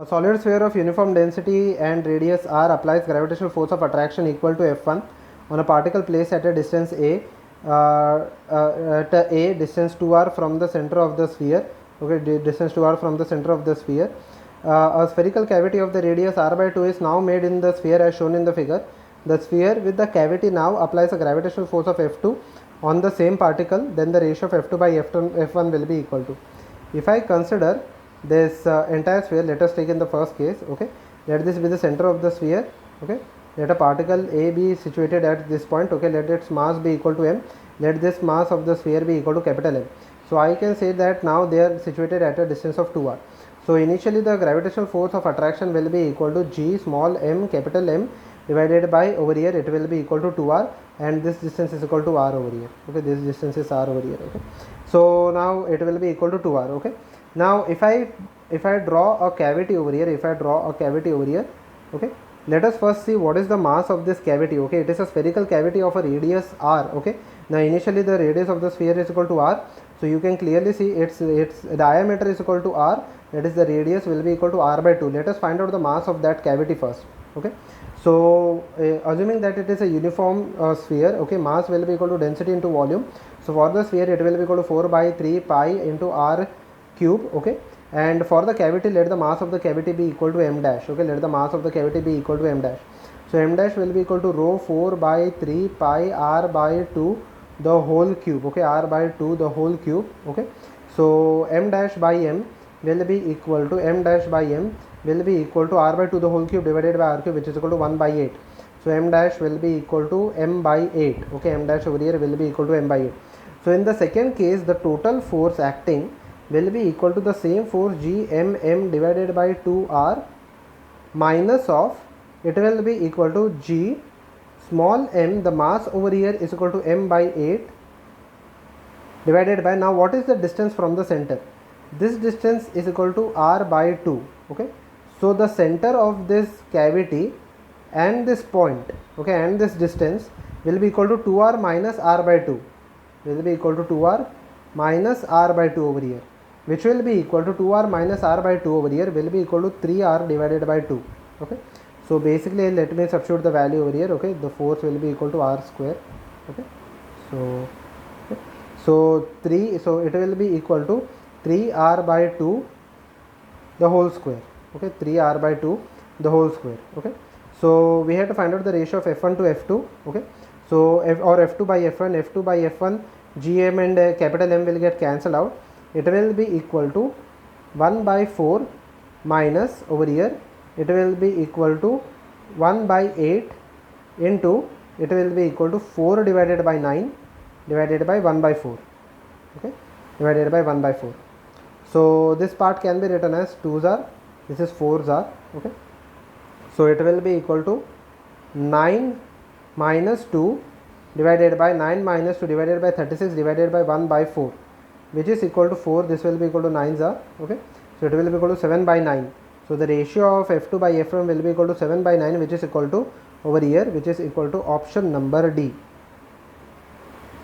A solid sphere of uniform density and radius r applies gravitational force of attraction equal to F1 on a particle placed at a distance a, at a distance 2r from the center of the sphere. Okay, distance 2r from the center of the sphere. A spherical cavity of the radius r by 2 is now made in the sphere as shown in the figure. The sphere with the cavity now applies a gravitational force of F2 on the same particle. Then the ratio of F2 by F1 will be equal to. If I consider this entire sphere, let us take in the first case. Okay, let this be the center of the sphere. Okay, let a particle A be situated at this point. Okay, let its mass be equal to m. Let this mass of the sphere be equal to capital M. So I can say that now they are situated at a distance of 2r. So initially the gravitational force of attraction will be equal to g small m capital M divided by, over here it will be equal to 2r, and this distance is equal to r over here. Okay, this distance is r over here. Okay, so now it will be equal to 2r. Okay, now if I draw a cavity over here, okay, let us first see what is the mass of this cavity. Okay, it is a spherical cavity of a radius r. Okay, now initially the radius of the sphere is equal to r, so you can clearly see its diameter is equal to r, that is the radius will be equal to r by 2. Let us find out the mass of that cavity first. Okay, so assuming that it is a uniform sphere, okay, mass will be equal to density into volume. So for the sphere it will be equal to 4 by 3 pi into r cube. Okay, and for the cavity, let the mass of the cavity be equal to m dash. Okay, let the mass of the cavity be equal to m dash. So m dash will be equal to rho 4 by 3 pi r by 2 the whole cube. Okay, r by 2 the whole cube. Okay, so m dash by m will be equal to r by 2 the whole cube divided by r cube, which is equal to 1 by 8. So m dash will be equal to m by 8. Okay, m dash over here will be equal to m by 8. So in the second case, the total force acting will be equal to the same force g m m divided by 2r minus of, it will be equal to g small m, the mass over here is equal to m by 8 divided by, now what is the distance from the center? This distance is equal to r by 2. Okay, so the center of this cavity and this point, okay, and this distance will be equal to 2r minus r by 2, will be equal to 2r minus r by 2 over here, which will be equal to 2r minus r by 2 over here will be equal to 3r divided by 2. Okay, so basically let me substitute the value over here. Okay, the force will be equal to r square. Okay, so 3, so it will be equal to 3r by 2 the whole square. Okay, 3r by 2 the whole square. Okay, so we have to find out the ratio of f1 to f2. Okay, so f2 by f1, gm and capital M will get cancelled out. It will be equal to 1 by 4 minus, over here it will be equal to 1 by 8 into, it will be equal to 4 divided by 9 divided by 1 by 4. Okay, divided by 1 by 4. So this part can be written as 2s are, this is 4s are. Okay, so it will be equal to 9 minus 2 divided by 9 minus 2 divided by 36 divided by 1 by 4, which is equal to 4. This will be equal to 9s are. Okay, so it will be equal to 7 by 9. So the ratio of f2 by f1 will be equal to 7 by 9, which is equal to, over here, which is equal to option number D.